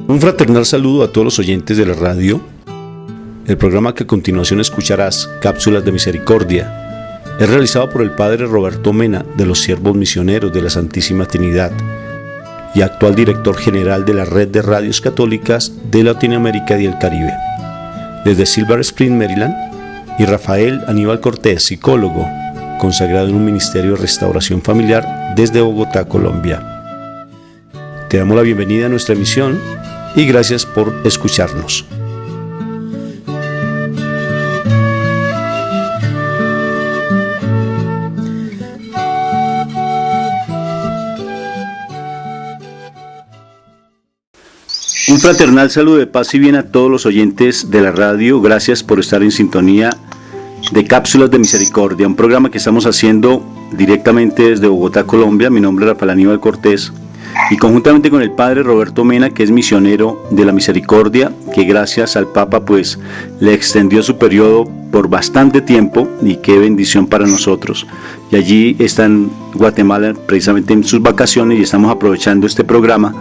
Un fraternal saludo a todos los oyentes de la radio. El programa que a continuación escucharás, Cápsulas de Misericordia, es realizado por el Padre Roberto Mena de los Siervos Misioneros de la Santísima Trinidad y actual director general de la Red de Radios Católicas de Latinoamérica y el Caribe. Desde Silver Spring, Maryland, y Rafael Aníbal Cortés, psicólogo, consagrado en un ministerio de restauración familiar desde Bogotá, Colombia. Te damos la bienvenida a nuestra emisión y gracias por escucharnos. Un fraternal saludo de paz y bien a todos los oyentes de la radio. Gracias por estar en sintonía de Cápsulas de Misericordia, un programa que estamos haciendo directamente desde Bogotá, Colombia. Mi nombre es Rafael Aníbal Cortés y conjuntamente con el Padre Roberto Mena, que es misionero de la Misericordia, que gracias al Papa pues le extendió su periodo por bastante tiempo, y qué bendición para nosotros. Y allí está en Guatemala precisamente en sus vacaciones y estamos aprovechando este programa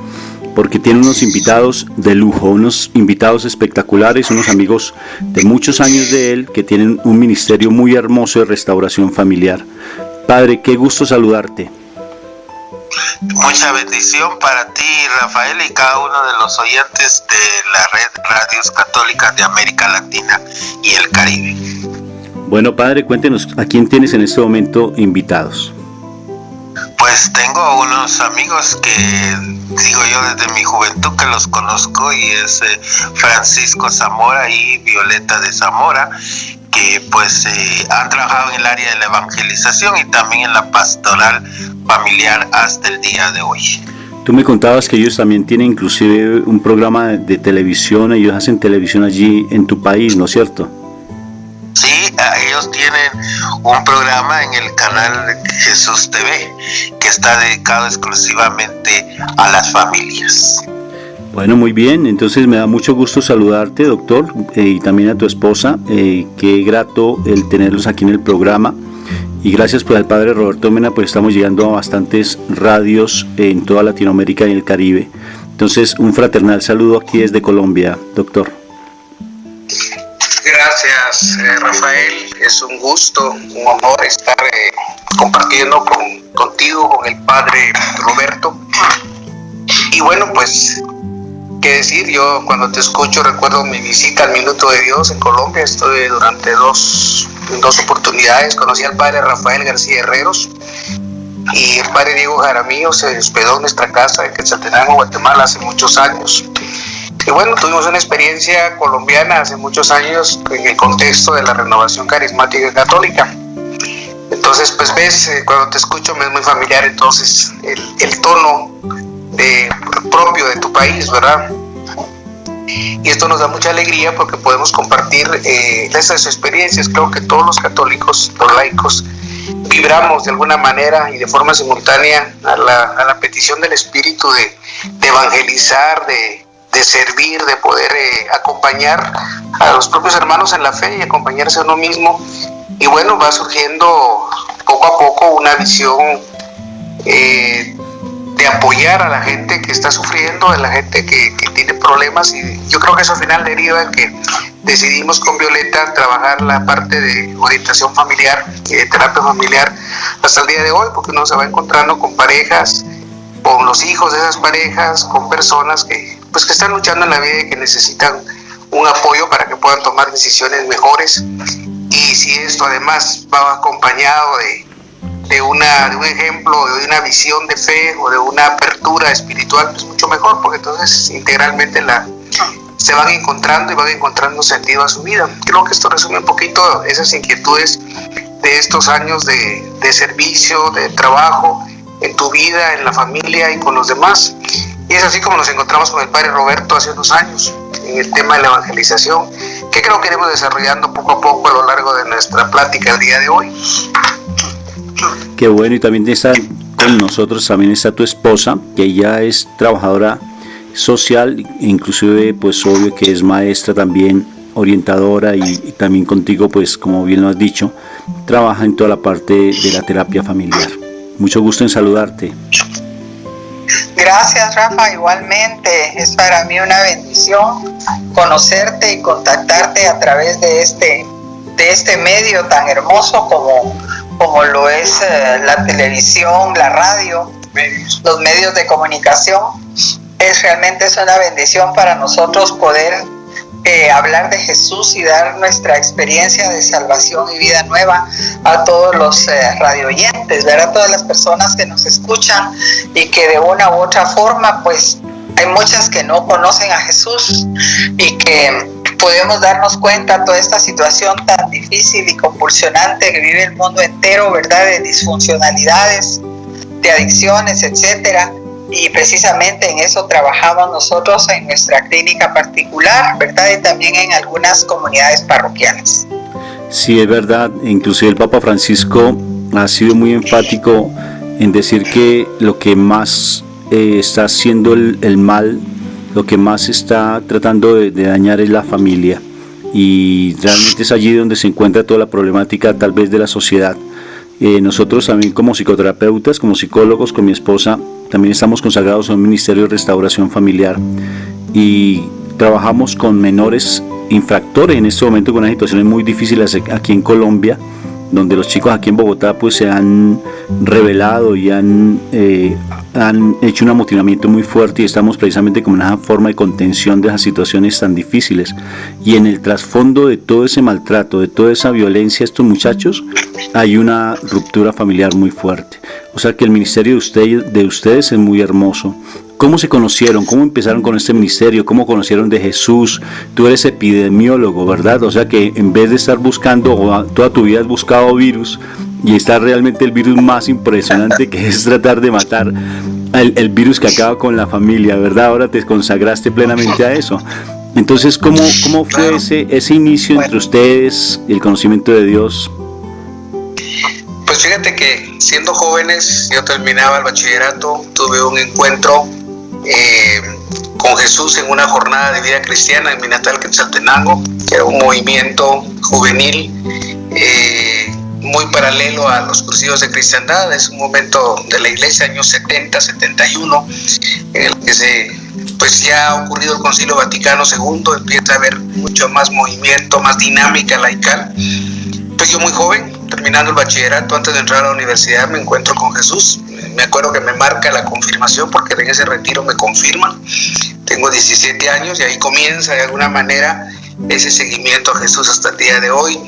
porque tiene unos invitados de lujo, unos invitados espectaculares, unos amigos de muchos años de él que tienen un ministerio muy hermoso de restauración familiar. Padre, qué gusto saludarte. Mucha bendición para ti, Rafael, y cada uno de los oyentes de la Red Radios Católicas de América Latina y el Caribe. Bueno, Padre, cuéntenos, ¿a quién tienes en este momento invitados? Pues tengo unos amigos que digo yo desde mi juventud que los conozco, y es Francisco Zamora y Violeta de Zamora, que pues han trabajado en el área de la evangelización y también en la pastoral familiar hasta el día de hoy. Tú me contabas que ellos también tienen inclusive un programa de televisión, ellos hacen televisión allí en tu país, ¿no es cierto? Sí, ellos tienen un programa en el canal Jesús TV que está dedicado exclusivamente a las familias. Bueno, muy bien, entonces me da mucho gusto saludarte, doctor, y también a tu esposa. Qué grato el tenerlos aquí en el programa. Y gracias pues al Padre Roberto Mena, pues estamos llegando a bastantes radios en toda Latinoamérica y el Caribe. Entonces, un fraternal saludo aquí desde Colombia, doctor. Gracias, Rafael. Es un gusto, un honor estar compartiendo contigo, con el Padre Roberto. Y bueno, pues, qué decir, yo cuando te escucho recuerdo mi visita al Minuto de Dios en Colombia. Estuve durante dos oportunidades. Conocí al Padre Rafael García Herreros y el Padre Diego Jaramillo se hospedó en nuestra casa en Quetzaltenango, Guatemala, hace muchos años. Y bueno, tuvimos una experiencia colombiana hace muchos años en el contexto de la renovación carismática católica. Entonces, pues ves, cuando te escucho me es muy familiar entonces el tono propio de tu país, ¿verdad? Y esto nos da mucha alegría porque podemos compartir esas experiencias. Creo que todos los católicos, los laicos, vibramos de alguna manera y de forma simultánea a la petición del Espíritu de evangelizar, de servir, de poder acompañar a los propios hermanos en la fe y acompañarse a uno mismo. Y bueno, va surgiendo poco a poco una visión de apoyar a la gente que está sufriendo, a la gente que tiene problemas, y yo creo que eso al final deriva en que decidimos con Violeta trabajar la parte de orientación familiar y de terapia familiar hasta el día de hoy, porque uno se va encontrando con parejas, con los hijos de esas parejas, con personas que están luchando en la vida y que necesitan un apoyo para que puedan tomar decisiones mejores. Y si esto además va acompañado de un ejemplo, de una visión de fe o de una apertura espiritual, pues mucho mejor, porque entonces integralmente se van encontrando y van encontrando sentido a su vida. Creo que esto resume un poquito esas inquietudes de estos años de servicio, de trabajo en tu vida, en la familia y con los demás. Y es así como nos encontramos con el Padre Roberto hace unos años en el tema de la evangelización, que creo que iremos desarrollando poco a poco a lo largo de nuestra plática el día de hoy. Qué bueno, y también está con nosotros, también está tu esposa, que ella es trabajadora social, inclusive pues obvio que es maestra también, orientadora, y también contigo pues como bien lo has dicho, trabaja en toda la parte de la terapia familiar. Mucho gusto en saludarte. Gracias, Rafa, igualmente. Es para mí una bendición conocerte y contactarte a través de este medio tan hermoso como lo es la televisión, la radio, los medios de comunicación. Realmente es una bendición para nosotros poder hablar de Jesús y dar nuestra experiencia de salvación y vida nueva a todos los radioyentes, ¿verdad? A todas las personas que nos escuchan y que de una u otra forma, pues hay muchas que no conocen a Jesús y que podemos darnos cuenta de toda esta situación tan difícil y compulsionante que vive el mundo entero, ¿verdad? De disfuncionalidades, de adicciones, etcétera. Y precisamente en eso trabajamos nosotros en nuestra clínica particular, ¿verdad? Y también en algunas comunidades parroquiales. Sí, es verdad. Inclusive el Papa Francisco ha sido muy enfático en decir que lo que más está haciendo el mal, lo que más está tratando de dañar es la familia. Y realmente es allí donde se encuentra toda la problemática tal vez de la sociedad. Nosotros también como psicoterapeutas, como psicólogos, con mi esposa, también estamos consagrados a un ministerio de restauración familiar y trabajamos con menores infractores en este momento con unas situaciones muy difíciles aquí en Colombia, donde los chicos aquí en Bogotá pues se han rebelado y han hecho un amotinamiento muy fuerte y estamos precisamente como una forma de contención de esas situaciones tan difíciles. Y en el trasfondo de todo ese maltrato, de toda esa violencia a estos muchachos, hay una ruptura familiar muy fuerte. O sea que el ministerio de ustedes es muy hermoso. ¿Cómo se conocieron? ¿Cómo empezaron con este ministerio? ¿Cómo conocieron de Jesús? Tú eres epidemiólogo, ¿verdad? O sea que en vez de estar buscando, o toda tu vida has buscado virus, y está realmente el virus más impresionante, que es tratar de matar el virus que acaba con la familia, ¿verdad? Ahora te consagraste plenamente a eso. Entonces, ¿cómo fue ese inicio entre ustedes y el conocimiento de Dios? Pues fíjate que siendo jóvenes, yo terminaba el bachillerato, tuve un encuentro con Jesús en una jornada de vida cristiana en mi natal Quetzaltenango, que era un movimiento juvenil muy paralelo a los cursivos de cristiandad. Es un momento de la iglesia, años 70, 71, en el que pues ya ha ocurrido el Concilio Vaticano II, empieza a haber mucho más movimiento, más dinámica laical. Pues yo muy joven, terminando el bachillerato, antes de entrar a la universidad, me encuentro con Jesús. Me acuerdo que me marca la confirmación, porque en ese retiro me confirman. Tengo 17 años y ahí comienza de alguna manera ese seguimiento a Jesús hasta el día de hoy.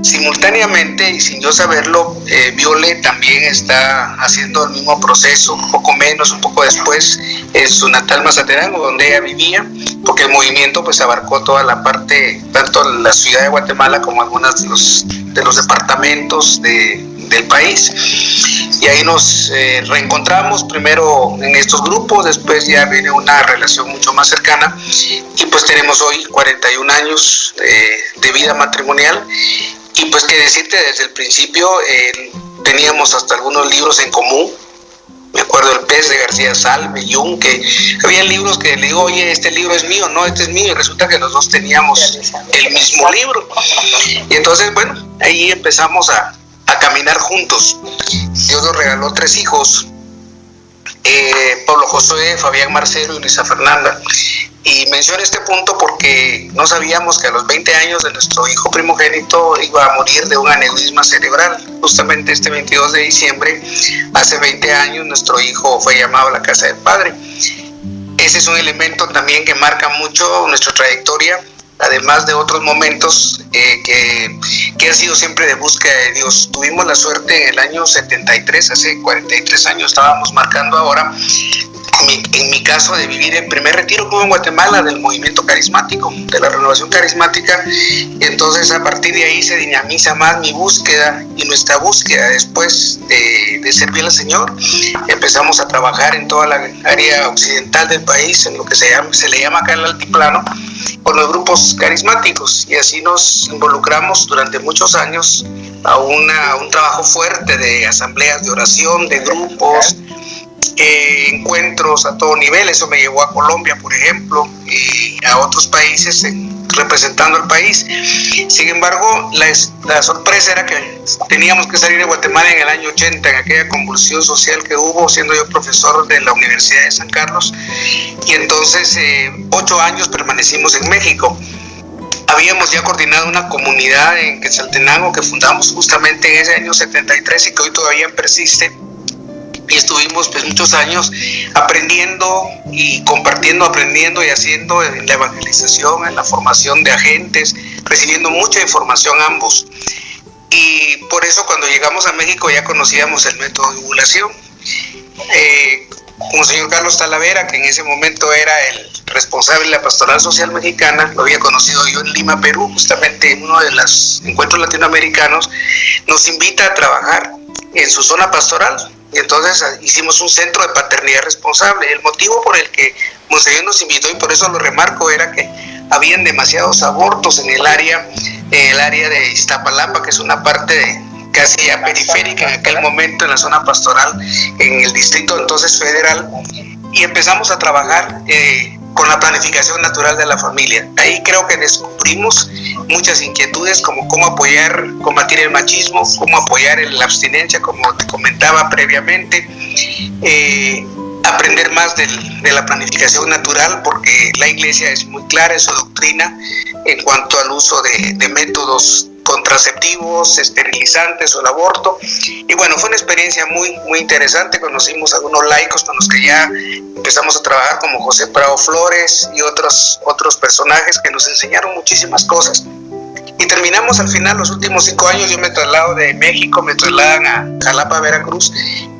Simultáneamente y sin yo saberlo, Viole también está haciendo el mismo proceso, un poco menos, un poco después, en su natal Mazatenango, donde ella vivía, porque el movimiento pues abarcó toda la parte, tanto la ciudad de Guatemala como algunos de los departamentos del país. Y ahí nos reencontramos primero en estos grupos, después ya viene una relación mucho más cercana y pues tenemos hoy 41 años de vida matrimonial. Y pues que decirte, desde el principio teníamos hasta algunos libros en común. Me acuerdo El pez de García Salve, Jung, que había libros que le digo, oye, este libro es mío, no, este es mío, y resulta que los dos teníamos el mismo libro. Y entonces, bueno, ahí empezamos a caminar juntos. Dios nos regaló 3 hijos, Pablo Josué, Fabián Marcelo y Luisa Fernanda. Y menciono este punto porque no sabíamos que a los 20 años de nuestro hijo primogénito iba a morir de un aneurisma cerebral. Justamente este 22 de diciembre, hace 20 años, nuestro hijo fue llamado a la casa del Padre. Ese es un elemento también que marca mucho nuestra trayectoria, además de otros momentos que han sido siempre de búsqueda de Dios. Tuvimos la suerte en el año 73, hace 43 años estábamos marcando ahora, en mi caso, de vivir el primer retiro que hubo en Guatemala del movimiento carismático, de la renovación carismática. Y entonces a partir de ahí se dinamiza más mi búsqueda y nuestra búsqueda después de servir al Señor. Empezamos a trabajar en toda la área occidental del país, en lo que se le llama acá el altiplano, con los grupos carismáticos, y así nos involucramos durante muchos años a un trabajo fuerte de asambleas de oración, de grupos, encuentros a todo nivel. Eso me llevó a Colombia, por ejemplo, y a otros países en representando al país. Sin embargo, la sorpresa era que teníamos que salir de Guatemala en el año 80, en aquella convulsión social que hubo, siendo yo profesor de la Universidad de San Carlos, y entonces 8 años permanecimos en México. Habíamos ya coordinado una comunidad en Quetzaltenango que fundamos justamente en ese año 73 y que hoy todavía persiste. Y estuvimos pues muchos años aprendiendo y compartiendo, aprendiendo y haciendo en la evangelización, en la formación de agentes, recibiendo mucha información ambos. Y por eso cuando llegamos a México ya conocíamos el método de ovulación. Monseñor Carlos Talavera, que en ese momento era el responsable de la Pastoral Social Mexicana, lo había conocido yo en Lima, Perú, justamente en uno de los encuentros latinoamericanos, nos invita a trabajar en su zona pastoral. Y entonces hicimos un centro de paternidad responsable. El motivo por el que Monseñor nos invitó, y por eso lo remarco, era que habían demasiados abortos en el área de Iztapalapa, que es una parte casi ya periférica en aquel momento, en la zona pastoral, en el distrito entonces federal, y empezamos a trabajar con la planificación natural de la familia. Ahí creo que descubrimos muchas inquietudes, como cómo apoyar, combatir el machismo, cómo apoyar la abstinencia, como te comentaba previamente, aprender más de la planificación natural, porque la Iglesia es muy clara en su doctrina en cuanto al uso de métodos contraceptivos, esterilizantes o el aborto. Y bueno, fue una experiencia muy, muy interesante. Conocimos a algunos laicos con los que ya empezamos a trabajar, como José Prado Flores y otros personajes que nos enseñaron muchísimas cosas. Y terminamos al final, los últimos 5 años, yo me traslado de México, me trasladan a Jalapa, Veracruz,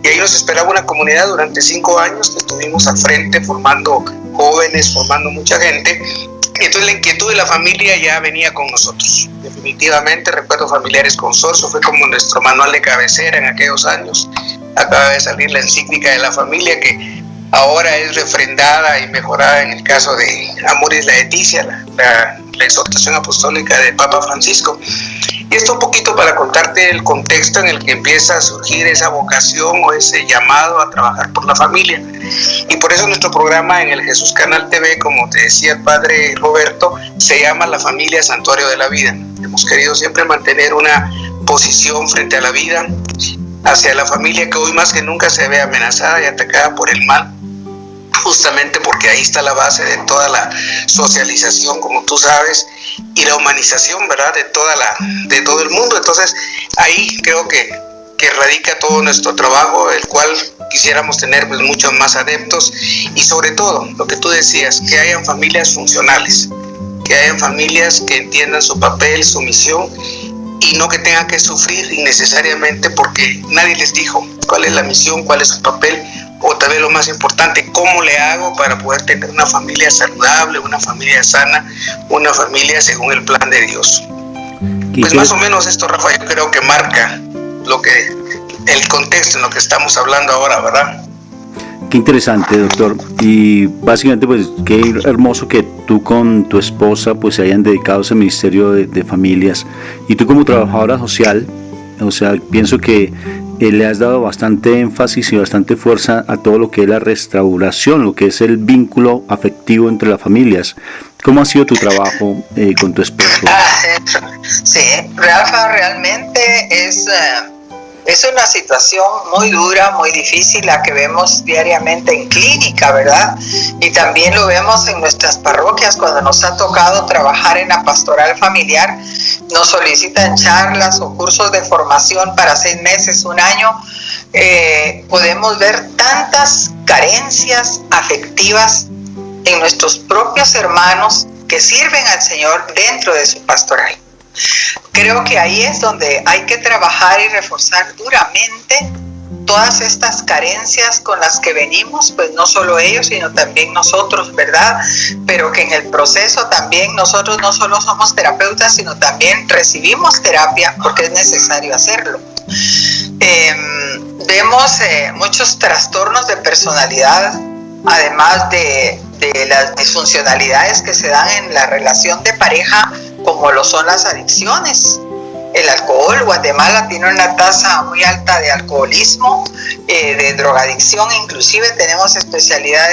y ahí nos esperaba una comunidad durante 5 años que estuvimos al frente formando jóvenes, formando mucha gente. Y entonces la inquietud de la familia ya venía con nosotros. Definitivamente, Recuerdos Familiares Consorcio fue como nuestro manual de cabecera en aquellos años. Acaba de salir la encíclica de la familia, que ahora es refrendada y mejorada en el caso de Amoris Laetitia, la exhortación apostólica de Papa Francisco. Y esto un poquito para contarte el contexto en el que empieza a surgir esa vocación o ese llamado a trabajar por la familia. Y por eso nuestro programa en el Jesús Canal TV, como te decía el padre Roberto, se llama La Familia Santuario de la Vida. Hemos querido siempre mantener una posición frente a la vida, hacia la familia que hoy más que nunca se ve amenazada y atacada por el mal, justamente porque ahí está la base de toda la socialización, como tú sabes, y la humanización, ¿verdad?, de todo el mundo. Entonces ahí creo que radica todo nuestro trabajo, el cual quisiéramos tener pues muchos más adeptos, y sobre todo lo que tú decías, que hayan familias funcionales, que hayan familias que entiendan su papel, su misión, y no que tengan que sufrir innecesariamente porque nadie les dijo cuál es la misión, cuál es su papel, o tal vez lo más importante, cómo le hago para poder tener una familia saludable, una familia sana, una familia según el plan de Dios. Pues más o menos esto, Rafael, creo que marca el contexto en lo que estamos hablando ahora, ¿verdad? Qué interesante, doctor. Y básicamente, pues, qué hermoso que tú con tu esposa, pues, se hayan dedicado a ese ministerio de familias. Y tú como trabajadora social, o sea, pienso que le has dado bastante énfasis y bastante fuerza a todo lo que es la restauración, lo que es el vínculo afectivo entre las familias. ¿Cómo ha sido tu trabajo con tu esposo? Sí, Rafa, realmente es una situación muy dura, muy difícil, la que vemos diariamente en clínica, ¿verdad? Y también lo vemos en nuestras parroquias cuando nos ha tocado trabajar en la pastoral familiar. Nos solicitan charlas o cursos de formación para 6 meses, 1 año. Podemos ver tantas carencias afectivas en nuestros propios hermanos que sirven al Señor dentro de su pastoral. Creo que ahí es donde hay que trabajar y reforzar duramente todas estas carencias con las que venimos, pues no solo ellos, sino también nosotros, ¿verdad? Pero que en el proceso también nosotros no solo somos terapeutas, sino también recibimos terapia porque es necesario hacerlo. Vemos muchos trastornos de personalidad, además de las disfuncionalidades que se dan en la relación de pareja, como lo son las adicciones. El alcohol, Guatemala tiene una tasa muy alta de alcoholismo, de drogadicción, inclusive tenemos especialidad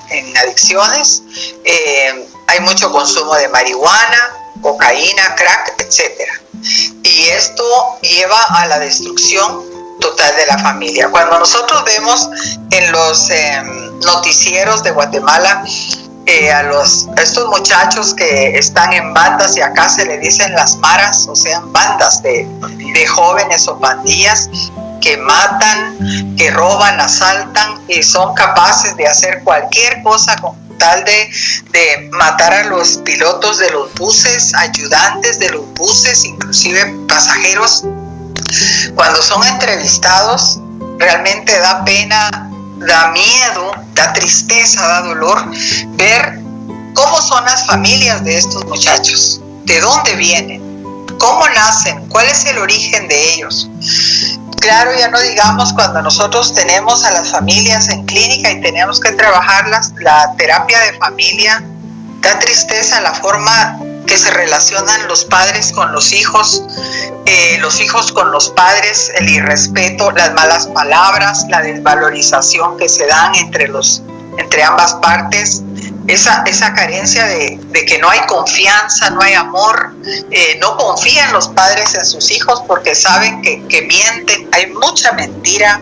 en adicciones. hay mucho consumo de marihuana, cocaína, crack, etcétera. Y esto lleva a la destrucción total de la familia. Cuando nosotros vemos en los noticieros de Guatemala a estos muchachos que están en bandas, y acá se le dicen las maras, o sea, bandas de jóvenes o pandillas que matan, que roban, asaltan y son capaces de hacer cualquier cosa con tal de matar a los pilotos de los buses, ayudantes de los buses, inclusive pasajeros. Cuando son entrevistados, realmente da pena, da miedo, da tristeza, da dolor ver cómo son las familias de estos muchachos, de dónde vienen, cómo nacen, cuál es el origen de ellos. Claro, ya no digamos cuando nosotros tenemos a las familias en clínica y tenemos que trabajarlas, la terapia de familia, da tristeza la forma que se relacionan los padres con los hijos con los padres, el irrespeto, las malas palabras, la desvalorización que se dan entre ambas partes, esa carencia de que no hay confianza, no hay amor, no confían los padres en sus hijos porque saben que mienten, hay mucha mentira,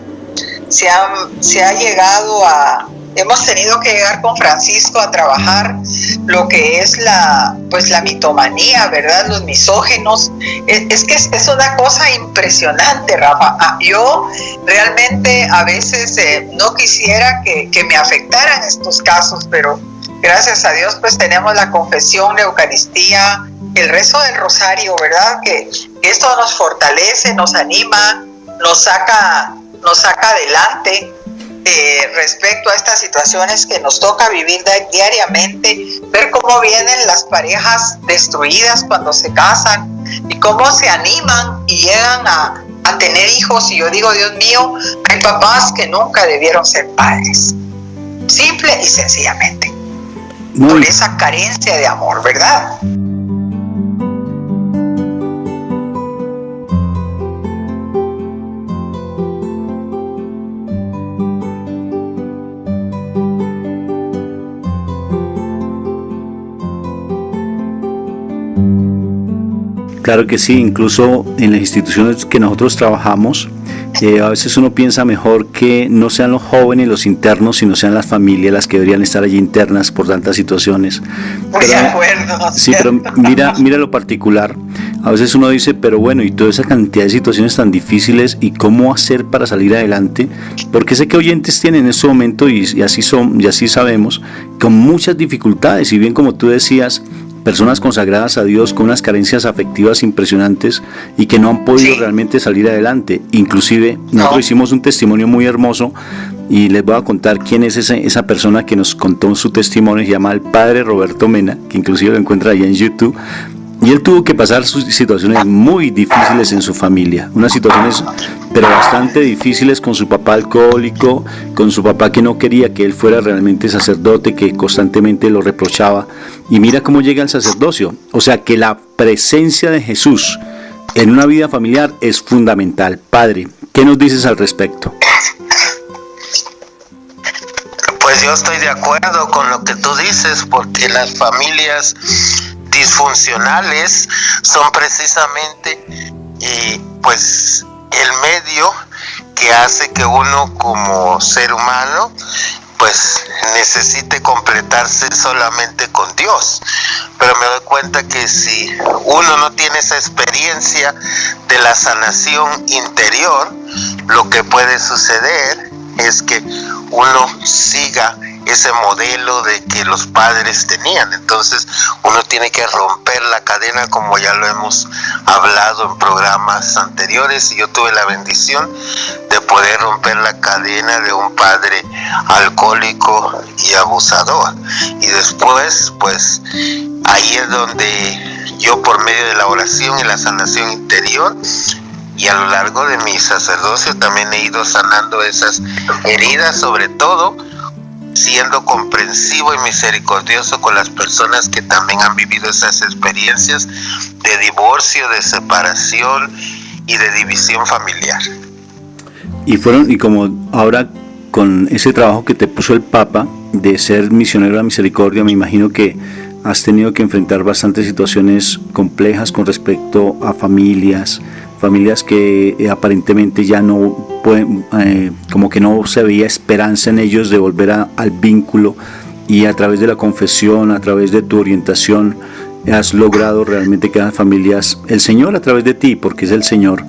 se ha llegado a... Hemos tenido que llegar con Francisco a trabajar lo que es la mitomanía, ¿verdad? Los misógenos. Es que es una cosa impresionante, Rafa. Yo realmente a veces no quisiera que me afectaran estos casos, pero gracias a Dios pues tenemos la confesión, la Eucaristía, el rezo del rosario, ¿verdad? Que esto nos fortalece, nos anima, nos saca adelante. Respecto a estas situaciones que nos toca vivir diariamente, ver cómo vienen las parejas destruidas cuando se casan y cómo se animan y llegan a tener hijos. Y yo digo, Dios mío, hay papás que nunca debieron ser padres, simple y sencillamente, por esa carencia de amor, ¿verdad? Claro que sí, incluso en las instituciones que nosotros trabajamos, a veces uno piensa mejor que no sean los jóvenes los internos, sino sean las familias las que deberían estar allí internas por tantas situaciones. Muy de acuerdo. Sí, pero mira lo particular. A veces uno dice, pero bueno, y toda esa cantidad de situaciones tan difíciles, ¿y cómo hacer para salir adelante? Porque sé que oyentes tienen en este momento, y así sabemos, con muchas dificultades, y bien como tú decías, personas consagradas a Dios con unas carencias afectivas impresionantes y que no han podido realmente salir adelante. Inclusive nosotros hicimos un testimonio muy hermoso y les voy a contar quién es esa persona que nos contó su testimonio. Se llama el padre Roberto Mena, que inclusive lo encuentra allá en YouTube. Y él tuvo que pasar sus situaciones muy difíciles en su familia, unas situaciones pero bastante difíciles con su papá alcohólico, con su papá que no quería que él fuera realmente sacerdote, que constantemente lo reprochaba. Y mira cómo llega al sacerdocio. O sea que la presencia de Jesús en una vida familiar es fundamental. Padre, ¿qué nos dices al respecto? Pues yo estoy de acuerdo con lo que tú dices, porque las familias disfuncionales son precisamente pues el medio que hace que uno como ser humano pues necesite completarse solamente con Dios. Pero me doy cuenta que si uno no tiene esa experiencia de la sanación interior, lo que puede suceder es que uno siga ese modelo de que los padres tenían. Entonces uno tiene que romper la cadena, como ya lo hemos hablado en programas anteriores, y yo tuve la bendición de poder romper la cadena de un padre alcohólico y abusador. Y después pues ahí es donde yo, por medio de la oración y la sanación interior, y a lo largo de mi sacerdocio también he ido sanando esas heridas, sobre todo siendo comprensivo y misericordioso con las personas que también han vivido esas experiencias de divorcio, de separación y de división familiar. Y como ahora con ese trabajo que te puso el Papa de ser misionero de la misericordia, me imagino que has tenido que enfrentar bastantes situaciones complejas con respecto a familias que aparentemente ya no pueden, como que no se veía esperanza en ellos de volver al vínculo, y a través de la confesión, a través de tu orientación, has logrado realmente que esas familias, el Señor a través de ti, porque es el Señor,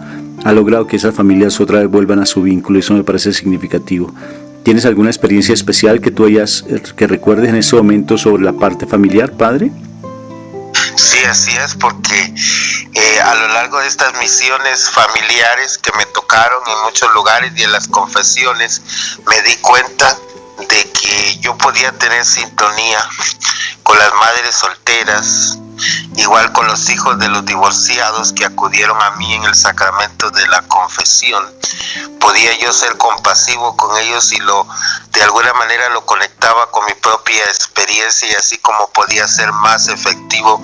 ha logrado que esas familias otra vez vuelvan a su vínculo, y eso me parece significativo. ¿Tienes alguna experiencia especial que que recuerdes en este momento sobre la parte familiar, padre? Sí, así es, porque a lo largo de estas misiones familiares que me tocaron en muchos lugares y en las confesiones, me di cuenta de que yo podía tener sintonía con las madres solteras, igual con los hijos de los divorciados que acudieron a mí en el sacramento de la confesión. Podía yo ser compasivo con ellos y de alguna manera lo conectaba con mi propia experiencia, y así como podía ser más efectivo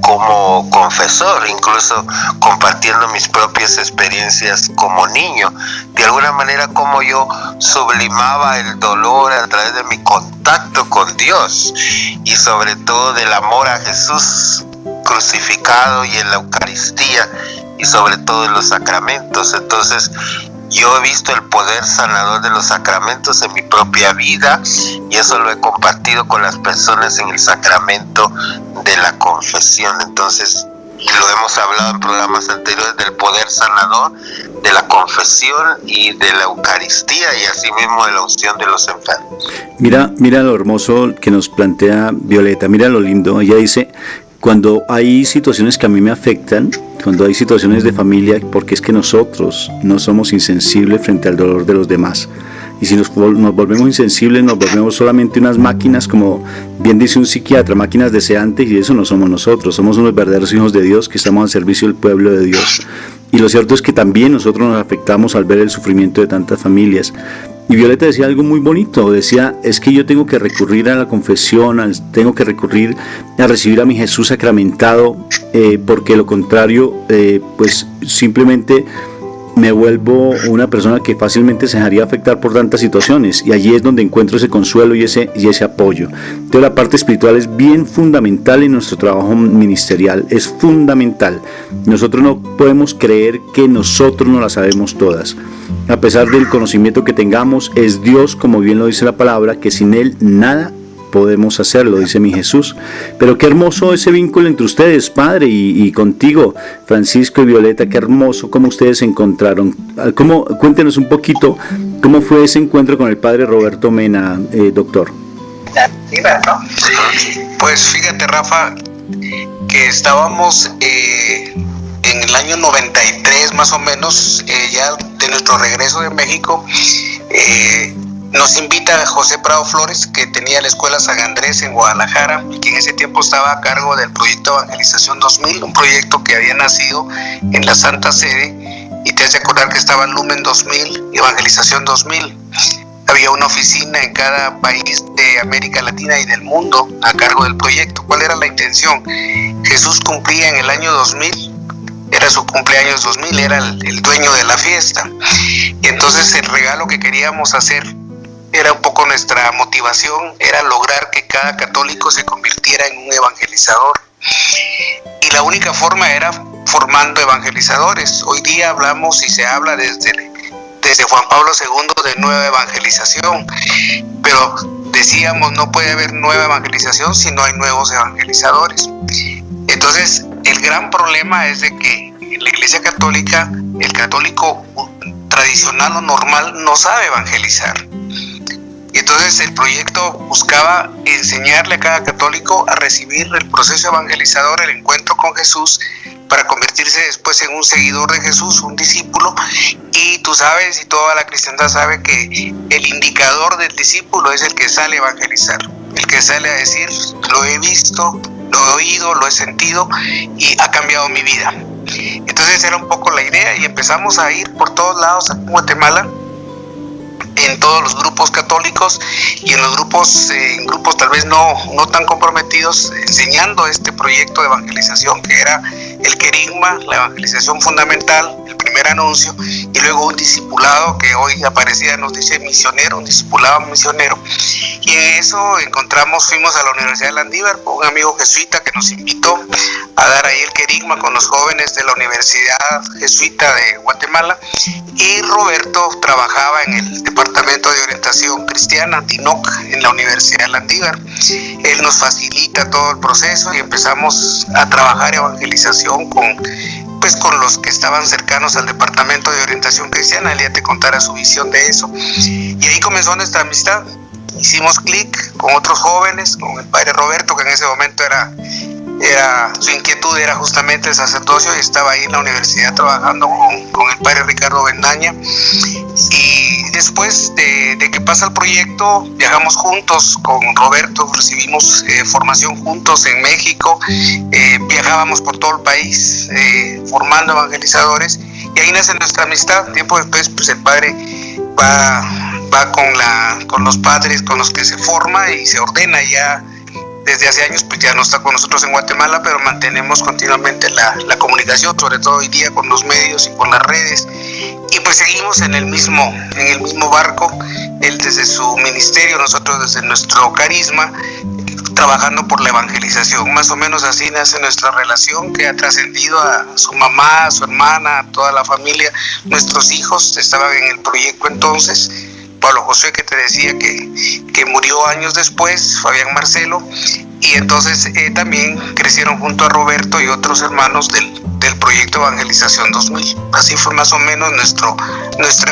como confesor, incluso compartiendo mis propias experiencias como niño. De alguna manera como yo sublimaba el dolor a través de mi contacto con Dios, y sobre todo del amor a Jesús crucificado y en la Eucaristía, y sobre todo en los sacramentos. Entonces yo he visto el poder sanador de los sacramentos en mi propia vida, y eso lo he compartido con las personas en el sacramento de la confesión. Entonces lo hemos hablado en programas anteriores del poder sanador de la confesión y de la Eucaristía, y asimismo de la unción de los enfermos. Mira lo hermoso que nos plantea Violeta, mira lo lindo. Ella dice: cuando hay situaciones que a mí me afectan, cuando hay situaciones de familia, porque es que nosotros no somos insensibles frente al dolor de los demás. Y si nos volvemos insensibles, nos volvemos solamente unas máquinas, como bien dice un psiquiatra, máquinas deseantes, y eso no somos nosotros. Somos unos verdaderos hijos de Dios que estamos al servicio del pueblo de Dios. Y lo cierto es que también nosotros nos afectamos al ver el sufrimiento de tantas familias. Y Violeta decía algo muy bonito, decía: es que yo tengo que recurrir a la confesión, tengo que recurrir a recibir a mi Jesús sacramentado, porque lo contrario, pues simplemente me vuelvo una persona que fácilmente se dejaría afectar por tantas situaciones, y allí es donde encuentro ese consuelo y ese apoyo. Entonces la parte espiritual es bien fundamental en nuestro trabajo ministerial, es fundamental. Nosotros no podemos creer que nosotros no las sabemos todas. A pesar del conocimiento que tengamos, es Dios, como bien lo dice la palabra, que sin Él nada podemos hacerlo, dice mi Jesús. Pero qué hermoso ese vínculo entre ustedes, padre, y contigo, Francisco y Violeta. Qué hermoso cómo ustedes se encontraron. Cuéntenos un poquito cómo fue ese encuentro con el padre Roberto Mena, doctor. Pues fíjate, Rafa, que estábamos en el año 93 más o menos, ya de nuestro regreso de México. Nos invita José Prado Flores, que tenía la escuela San Andrés en Guadalajara, que en ese tiempo estaba a cargo del proyecto Evangelización 2000, un proyecto que había nacido en la Santa Sede, y te hace acordar que estaba Lumen 2000, Evangelización 2000. Había una oficina en cada país de América Latina y del mundo a cargo del proyecto. ¿Cuál era la intención? Jesús cumplía en el año 2000, era su cumpleaños 2000, era el dueño de la fiesta. Y entonces el regalo que queríamos hacer, era un poco nuestra motivación, era lograr que cada católico se convirtiera en un evangelizador. Y la única forma era formando evangelizadores. Hoy día hablamos y se habla desde Juan Pablo II de nueva evangelización, pero decíamos, no puede haber nueva evangelización si no hay nuevos evangelizadores. Entonces el gran problema es de que en la Iglesia Católica el católico tradicional o normal no sabe evangelizar. Y entonces el proyecto buscaba enseñarle a cada católico a recibir el proceso evangelizador, el encuentro con Jesús, para convertirse después en un seguidor de Jesús, un discípulo. Y tú sabes, y toda la cristiandad sabe, que el indicador del discípulo es el que sale a evangelizar, el que sale a decir: lo he visto, lo he oído, lo he sentido y ha cambiado mi vida. Entonces era un poco la idea, y empezamos a ir por todos lados en Guatemala, en todos los grupos católicos y en los grupos tal vez no tan comprometidos, enseñando este proyecto de evangelización, que era el querigma, la evangelización fundamental, el primer primer anuncio, y luego un discipulado que hoy aparecía, nos dice misionero, un discipulado misionero. Y en eso fuimos a la Universidad de Landívar con un amigo jesuita que nos invitó a dar ahí el querigma con los jóvenes de la Universidad Jesuita de Guatemala, y Roberto trabajaba en el Departamento de Orientación Cristiana, DINOC, en la Universidad de Landívar. Él nos facilita todo el proceso y empezamos a trabajar evangelización con los que estaban cercanos al Departamento de Orientación Cristiana. Él ya te contará su visión de eso. Y ahí comenzó nuestra amistad. Hicimos clic con otros jóvenes, con el padre Roberto, que en ese momento su inquietud era justamente el sacerdocio, y estaba ahí en la universidad trabajando con el padre Ricardo Bendaña. Y después de que pasa el proyecto, viajamos juntos con Roberto, recibimos formación juntos en México, viajábamos por todo el país formando evangelizadores, y ahí nace nuestra amistad. Tiempo después, pues el padre va con los padres con los que se forma y se ordena ya. Desde hace años pues ya no está con nosotros en Guatemala, pero mantenemos continuamente la comunicación, sobre todo hoy día con los medios y con las redes, y pues seguimos en el mismo barco, él desde su ministerio, nosotros desde nuestro carisma, trabajando por la evangelización. Más o menos así nace nuestra relación, que ha trascendido a su mamá, a su hermana, a toda la familia. Nuestros hijos estaban en el proyecto entonces, Pablo José, que te decía que murió años después, Fabián Marcelo, y entonces también crecieron junto a Roberto y otros hermanos del proyecto Evangelización 2000. Así fue más o menos nuestro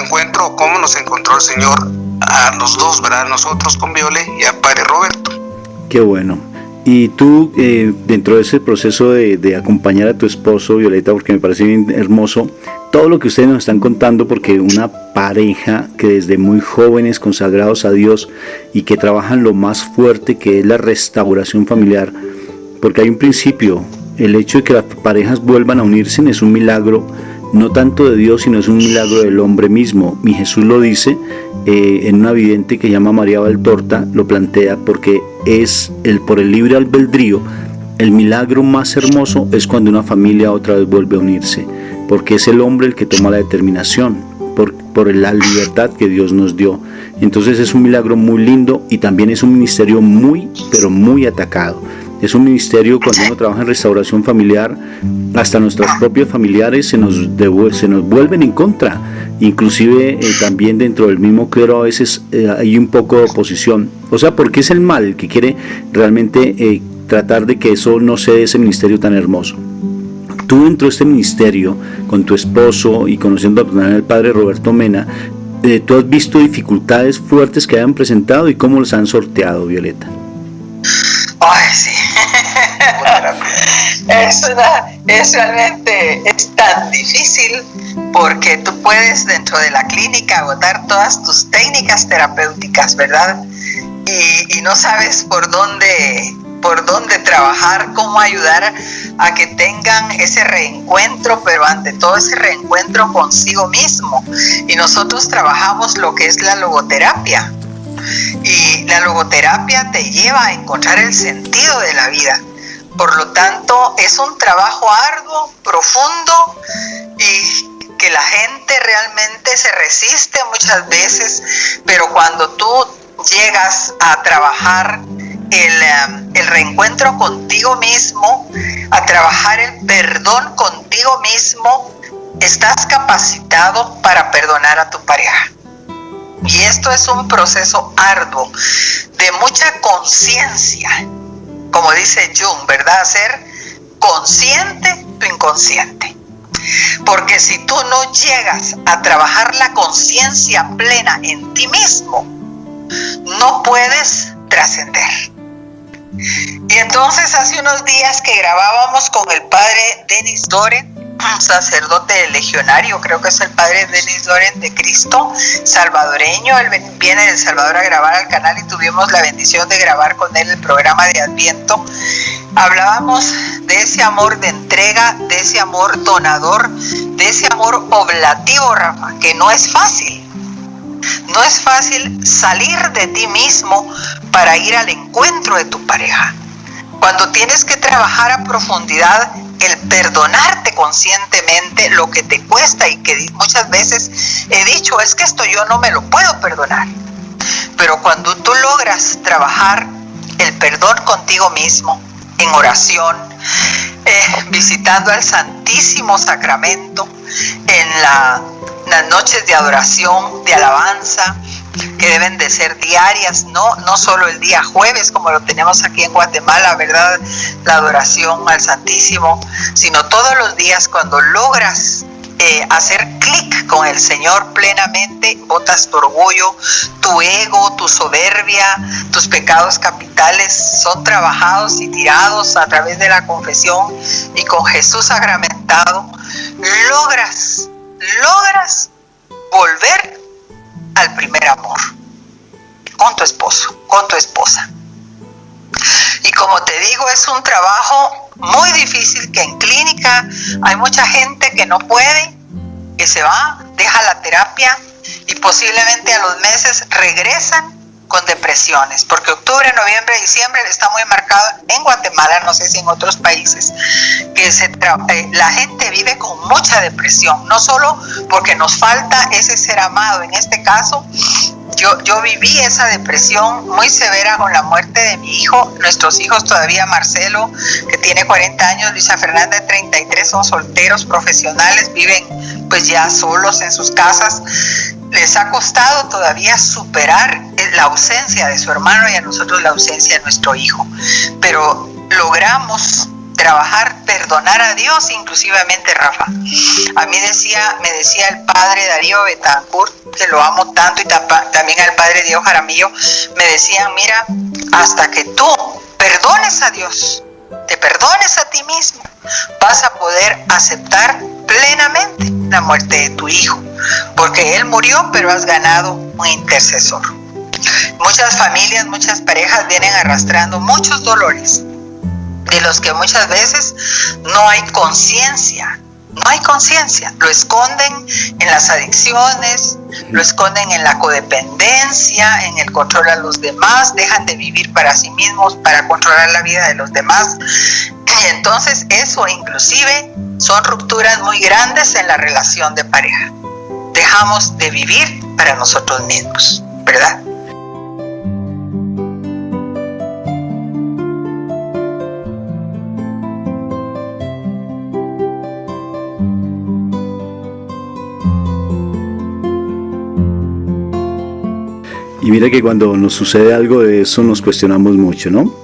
encuentro, cómo nos encontró el Señor a los dos, ¿verdad? Nosotros con Viole y a Padre Roberto. Qué bueno. Y tú, dentro de ese proceso de acompañar a tu esposo, Violeta, porque me parece bien hermoso todo lo que ustedes nos están contando, porque una pareja que desde muy jóvenes, consagrados a Dios, y que trabajan lo más fuerte, que es la restauración familiar, porque hay un principio, el hecho de que las parejas vuelvan a unirse es un milagro, no tanto de Dios, sino es un milagro del hombre mismo. Mi Jesús lo dice en una vidente que llama María Valtorta, lo plantea, porque es por el libre albedrío. El milagro más hermoso es cuando una familia otra vez vuelve a unirse, porque es el hombre el que toma la determinación por la libertad que Dios nos dio. Entonces es un milagro muy lindo, y también es un ministerio muy, pero muy atacado. Es un ministerio, cuando uno trabaja en restauración familiar, hasta nuestros propios familiares se nos vuelven en contra. Inclusive también dentro del mismo clero a veces hay un poco de oposición. O sea, porque es el mal el que quiere realmente tratar de que eso no sea ese ministerio tan hermoso. Tú, dentro de este ministerio, con tu esposo y conociendo al padre Roberto Mena, ¿tú has visto dificultades fuertes que hayan presentado y cómo los han sorteado, Violeta? Ay, sí. Realmente es tan difícil, porque tú puedes dentro de la clínica agotar todas tus técnicas terapéuticas, ¿verdad? Y no sabes por dónde trabajar, cómo ayudar a que tengan ese reencuentro, pero ante todo ese reencuentro consigo mismo. Y nosotros trabajamos lo que es la logoterapia. Y la logoterapia te lleva a encontrar el sentido de la vida. Por lo tanto, es un trabajo arduo, profundo, y que la gente realmente se resiste muchas veces, pero cuando tú llegas a trabajar el reencuentro contigo mismo, a trabajar el perdón contigo mismo, estás capacitado para perdonar a tu pareja. Y esto es un proceso arduo, de mucha conciencia, como dice Jung, ¿verdad? Ser consciente tu inconsciente. Porque si tú no llegas a trabajar la conciencia plena en ti mismo, no puedes trascender. Y entonces hace unos días que grabábamos con el padre Denis Doren, un sacerdote legionario, creo que es el padre Denis Doren de Cristo, salvadoreño. Él viene de El Salvador a grabar al canal, y tuvimos la bendición de grabar con él el programa de Adviento. Hablábamos de ese amor de entrega, de ese amor donador, de ese amor oblativo, Rafa, que no es fácil. No es fácil salir de ti mismo para ir al encuentro de tu pareja. Cuando tienes que trabajar a profundidad el perdonarte conscientemente lo que te cuesta, y que muchas veces he dicho, es que esto yo no me lo puedo perdonar. Pero cuando tú logras trabajar el perdón contigo mismo, en oración, visitando al Santísimo Sacramento, en las noches de adoración, de alabanza, que deben de ser diarias, no solo el día jueves como lo tenemos aquí en Guatemala, ¿verdad? La adoración al Santísimo, sino todos los días. Cuando logras hacer clic con el Señor plenamente, botas tu orgullo, tu ego, tu soberbia, tus pecados capitales son trabajados y tirados a través de la confesión, y con Jesús sacramentado logras volver al primer amor con tu esposo, con tu esposa. Y como te digo, es un trabajo muy difícil, que en clínica hay mucha gente que no puede, que se va, deja la terapia y posiblemente a los meses regresan con depresiones, porque octubre, noviembre, diciembre está muy marcado en Guatemala, no sé si en otros países, que la gente vive con mucha depresión, no solo porque nos falta ese ser amado. En este caso, yo viví esa depresión muy severa con la muerte de mi hijo. Nuestros hijos todavía, Marcelo, que tiene 40 años, Luisa Fernanda de 33, son solteros profesionales, viven pues ya solos en sus casas. Les ha costado todavía superar la ausencia de su hermano, y a nosotros la ausencia de nuestro hijo. Pero logramos trabajar, perdonar a Dios, inclusivamente, Rafa. A mí me decía el padre Darío Betancourt, que lo amo tanto, y también al padre Diego Jaramillo, me decían, mira, hasta que tú perdones a Dios, te perdones a ti mismo, vas a poder aceptar plenamente la muerte de tu hijo, porque él murió, pero has ganado un intercesor. Muchas familias, muchas parejas vienen arrastrando muchos dolores, de los que muchas veces no hay conciencia, lo esconden en las adicciones, lo esconden en la codependencia, en el control a los demás, dejan de vivir para sí mismos para controlar la vida de los demás, y entonces eso inclusive son rupturas muy grandes en la relación de pareja. Dejamos de vivir para nosotros mismos, ¿verdad? Y mira que cuando nos sucede algo de eso nos cuestionamos mucho, ¿no?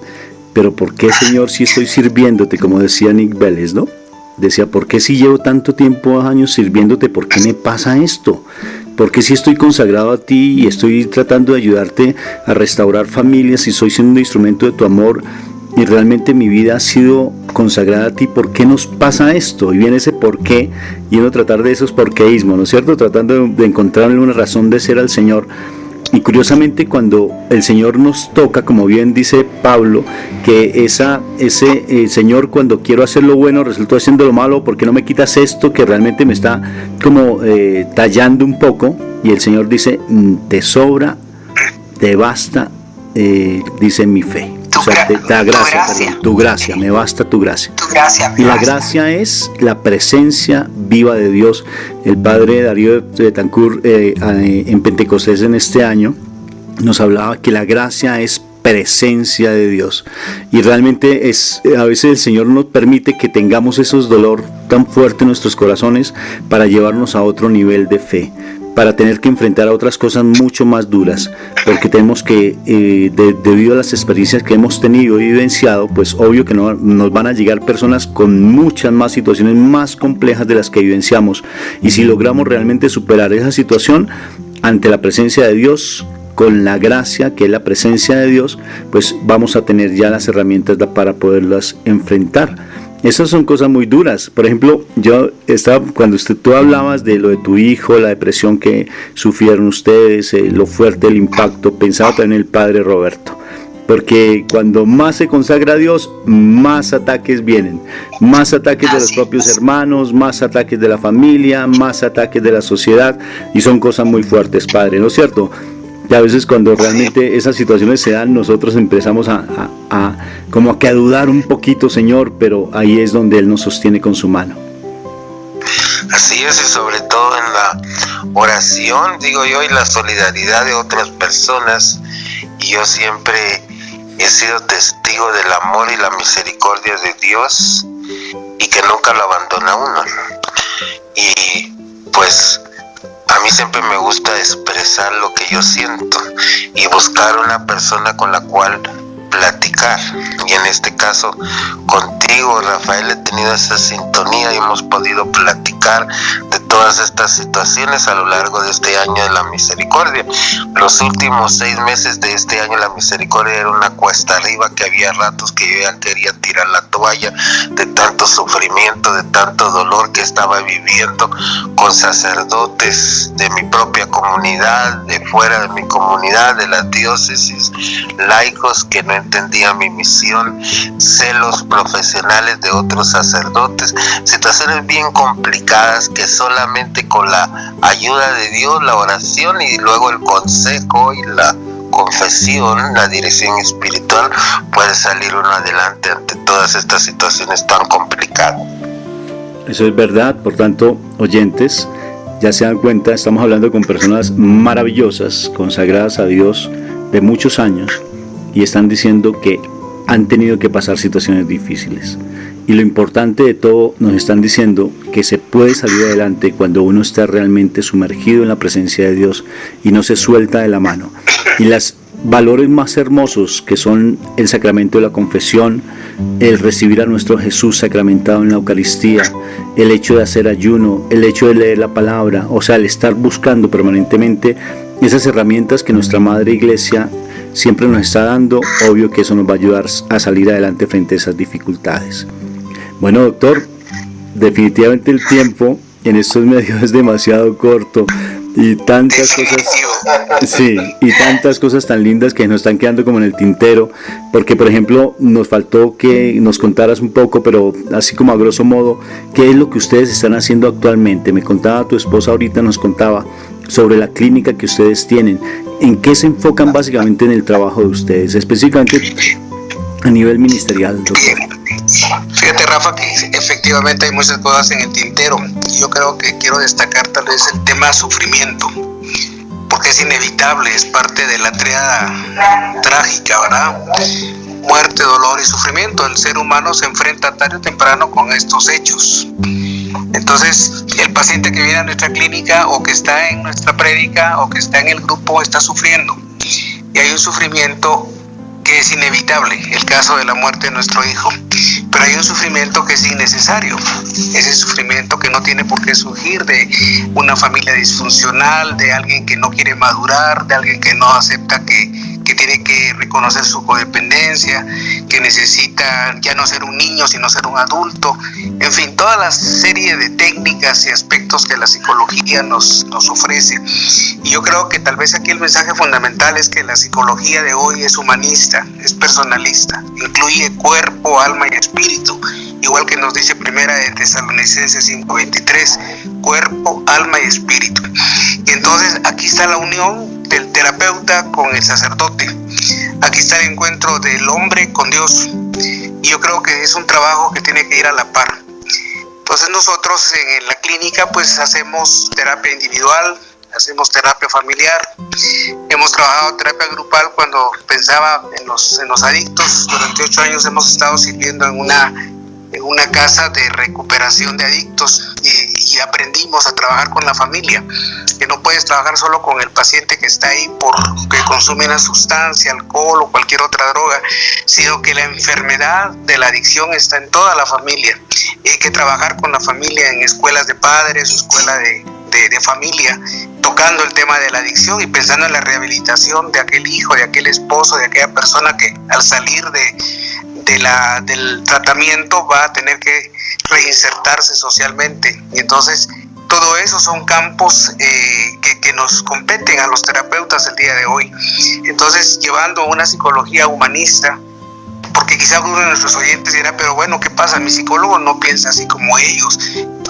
Pero ¿por qué, Señor, si estoy sirviéndote? Como decía Nick Vélez, ¿no? Decía, ¿por qué si llevo tanto tiempo, años sirviéndote, por qué me pasa esto? ¿Por qué si estoy consagrado a ti y estoy tratando de ayudarte a restaurar familias y soy siendo un instrumento de tu amor y realmente mi vida ha sido consagrada a ti, ¿por qué nos pasa esto? Y viene ese por qué, y uno tratar de esos porqueísmos, ¿no es cierto? Tratando de encontrarle una razón de ser al Señor. Y curiosamente, cuando el Señor nos toca, como bien dice Pablo, que ese Señor, cuando quiero hacer lo bueno, resultó haciendo lo malo, ¿por qué no me quitas esto que realmente me está como tallando un poco? Y el Señor dice, te sobra, te basta, dice mi fe. O sea, tu gracia, me basta tu gracia. Y la gracia es la presencia viva de Dios. El padre Darío Betancourt en Pentecostés en este año nos hablaba que la gracia es presencia de Dios, y realmente a veces el Señor nos permite que tengamos esos dolor tan fuerte en nuestros corazones para llevarnos a otro nivel de fe, para tener que enfrentar a otras cosas mucho más duras, porque tenemos que, debido a las experiencias que hemos tenido y vivenciado, pues obvio que nos van a llegar personas con muchas más situaciones más complejas de las que vivenciamos, y si logramos realmente superar esa situación ante la presencia de Dios, con la gracia que es la presencia de Dios, pues vamos a tener ya las herramientas para poderlas enfrentar. Esas son cosas muy duras. Por ejemplo, yo estaba, cuando tú hablabas de lo de tu hijo, la depresión que sufrieron ustedes, lo fuerte el impacto, pensaba también en el padre Roberto, porque cuando más se consagra a Dios, más ataques vienen, más ataques de los propios hermanos, más ataques de la familia, más ataques de la sociedad, y son cosas muy fuertes, padre, ¿no es cierto? Y a veces cuando realmente esas situaciones se dan, nosotros empezamos como que a dudar un poquito, Señor, pero ahí es donde Él nos sostiene con su mano. Así es, y sobre todo en la oración, digo yo, y la solidaridad de otras personas. Y yo siempre he sido testigo del amor y la misericordia de Dios, y que nunca lo abandona uno. Y pues a mí siempre me gusta expresar lo que yo siento y buscar una persona con la cual platicar. Y en este caso contigo, Rafael, he tenido esa sintonía y hemos podido platicar de todas estas situaciones a lo largo de este año de la misericordia. Los últimos 6 meses de este año de la misericordia era una cuesta arriba, que había ratos que yo ya quería tirar la toalla de tanto sufrimiento, de tanto dolor que estaba viviendo con sacerdotes de mi propia comunidad, de fuera de mi comunidad, de las diócesis, laicos que no entendían mi misión, celos profesionales de otros sacerdotes, situaciones bien complicadas que solamente con la ayuda de Dios, la oración y luego el consejo y la confesión, la dirección espiritual, puede salir uno adelante ante todas estas situaciones tan complicadas. Eso es verdad. Por tanto, oyentes, ya se dan cuenta, estamos hablando con personas maravillosas, consagradas a Dios de muchos años, y están diciendo que han tenido que pasar situaciones difíciles. Y lo importante de todo, nos están diciendo que se puede salir adelante cuando uno está realmente sumergido en la presencia de Dios y no se suelta de la mano. Y los valores más hermosos, que son el sacramento de la confesión, el recibir a nuestro Jesús sacramentado en la Eucaristía, el hecho de hacer ayuno, el hecho de leer la palabra, o sea, el estar buscando permanentemente esas herramientas que nuestra Madre Iglesia siempre nos está dando, obvio que eso nos va a ayudar a salir adelante frente a esas dificultades. Bueno, doctor, definitivamente el tiempo en estos medios es demasiado corto y tantas cosas, sí, y tantas cosas tan lindas que nos están quedando como en el tintero, porque por ejemplo nos faltó que nos contaras un poco, pero así como a grosso modo, ¿qué es lo que ustedes están haciendo actualmente? Me contaba tu esposa ahorita, nos contaba sobre la clínica que ustedes tienen. ¿En qué se enfocan básicamente en el trabajo de ustedes, específicamente a nivel ministerial, doctor? Fíjate, Rafa, que efectivamente hay muchas cosas en el tintero. Yo creo que quiero destacar tal vez el tema sufrimiento, porque es inevitable, es parte de la triada trágica, ¿verdad? Muerte, dolor y sufrimiento. El ser humano se enfrenta tarde o temprano con estos hechos. Entonces, el paciente que viene a nuestra clínica, o que está en nuestra prédica, o que está en el grupo, está sufriendo. Y hay un sufrimiento que es inevitable, el caso de la muerte de nuestro hijo. Pero hay un sufrimiento que es innecesario, ese sufrimiento que no tiene por qué surgir de una familia disfuncional, de alguien que no quiere madurar, de alguien que no acepta que tiene que reconocer su codependencia, que necesita ya no ser un niño sino ser un adulto. En fin, toda la serie de técnicas y aspectos que la psicología nos ofrece. Y yo creo que tal vez aquí el mensaje fundamental es que la psicología de hoy es humanista, es personalista, incluye cuerpo, alma y espíritu, igual que nos dice Primera de Tesalonicenses 5:23, cuerpo, alma y espíritu. Y entonces aquí está la unión del terapeuta con el sacerdote, aquí está el encuentro del hombre con Dios, y yo creo que es un trabajo que tiene que ir a la par. Entonces nosotros en la clínica pues hacemos terapia individual, hacemos terapia familiar, hemos trabajado terapia grupal cuando pensaba en los adictos. Durante 8 años hemos estado sirviendo en una casa de recuperación de adictos y aprendimos a trabajar con la familia, que no puedes trabajar solo con el paciente que está ahí porque consume una sustancia, alcohol o cualquier otra droga, sino que la enfermedad de la adicción está en toda la familia, y hay que trabajar con la familia en escuelas de padres, escuela de familia, tocando el tema de la adicción y pensando en la rehabilitación de aquel hijo, de aquel esposo, de aquella persona que al salir del tratamiento va a tener que reinsertarse socialmente. Y entonces todo eso son campos que nos competen a los terapeutas el día de hoy. Entonces, llevando una psicología humanista, porque quizá uno de nuestros oyentes dirá, pero bueno, ¿qué pasa? Mi psicólogo no piensa así como ellos.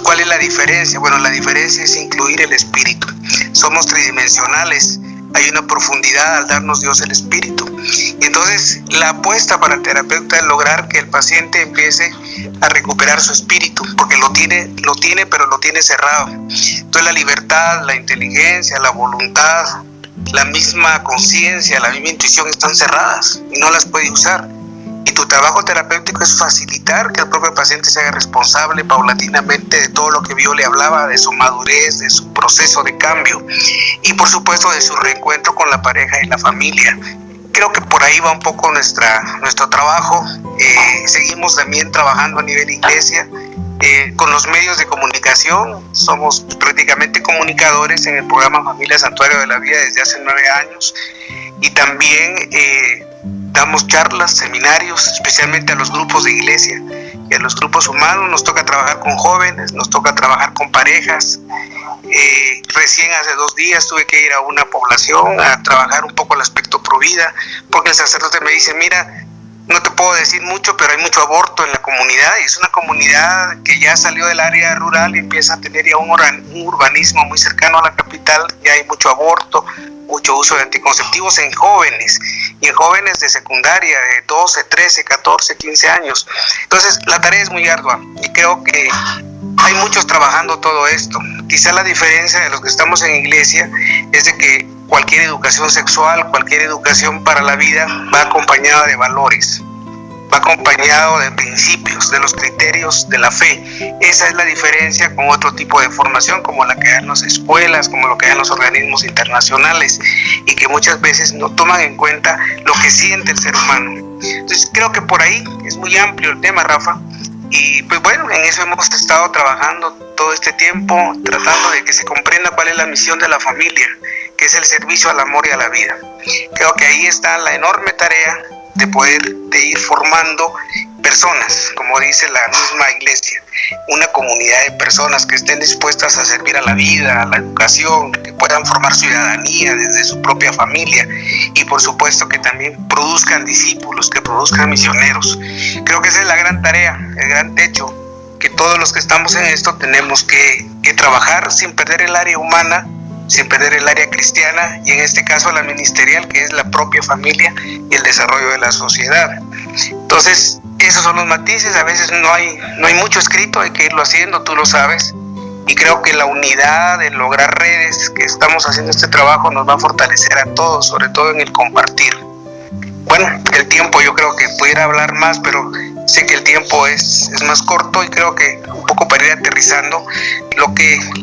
¿Cuál es la diferencia? Bueno, la diferencia es incluir el espíritu. Somos tridimensionales, hay una profundidad al darnos Dios el Espíritu. Y entonces la apuesta para el terapeuta es lograr que el paciente empiece a recuperar su espíritu, porque lo tiene, pero lo tiene cerrado. Entonces la libertad, la inteligencia, la voluntad, la misma conciencia, la misma intuición están cerradas y no las puede usar. Y tu trabajo terapéutico es facilitar que el propio paciente se haga responsable paulatinamente de todo lo que Viole hablaba, de su madurez, de su proceso de cambio y por supuesto de su reencuentro con la pareja y la familia. Creo que por ahí va un poco nuestro trabajo. Seguimos también trabajando a nivel iglesia con los medios de comunicación. Somos prácticamente comunicadores en el programa Familia Santuario de la Vida desde hace 9 años y también damos charlas, seminarios, especialmente a los grupos de iglesia y a los grupos humanos. Nos toca trabajar con jóvenes, nos toca trabajar con parejas. Recién hace 2 días tuve que ir a una población a trabajar un poco el aspecto pro vida, porque el sacerdote me dice, mira, no te puedo decir mucho, pero hay mucho aborto en la comunidad, y es una comunidad que ya salió del área rural y empieza a tener ya un urbanismo muy cercano a la capital. Ya hay mucho aborto, mucho uso de anticonceptivos en jóvenes, y en jóvenes de secundaria, de 12, 13, 14, 15 años. Entonces la tarea es muy ardua, y creo que hay muchos trabajando todo esto. Quizá la diferencia de los que estamos en iglesia es de que cualquier educación sexual, cualquier educación para la vida va acompañada de valores, va acompañado de principios, de los criterios de la fe. Esa es la diferencia con otro tipo de formación como la que hay en las escuelas, como lo que hay en los organismos internacionales, y que muchas veces no toman en cuenta lo que siente el ser humano. Entonces creo que por ahí es muy amplio el tema, Rafa. Y pues bueno, en eso hemos estado trabajando todo este tiempo, tratando de que se comprenda cuál es la misión de la familia, que es el servicio al amor y a la vida. Creo que ahí está la enorme tarea de ir formando personas, como dice la misma iglesia, una comunidad de personas que estén dispuestas a servir a la vida, a la educación, que puedan formar ciudadanía desde su propia familia y por supuesto que también produzcan discípulos, que produzcan misioneros. Creo que esa es la gran tarea, el gran techo, que todos los que estamos en esto tenemos que trabajar sin perder el área humana, sin perder el área cristiana y en este caso la ministerial, que es la propia familia y el desarrollo de la sociedad. Entonces, esos son los matices. A veces no hay mucho escrito, hay que irlo haciendo, tú lo sabes, y creo que la unidad de lograr redes, que estamos haciendo este trabajo, nos va a fortalecer a todos, sobre todo en el compartir. Bueno, el tiempo, yo creo que pudiera hablar más, pero sé que el tiempo es más corto y creo que un poco para ir aterrizando,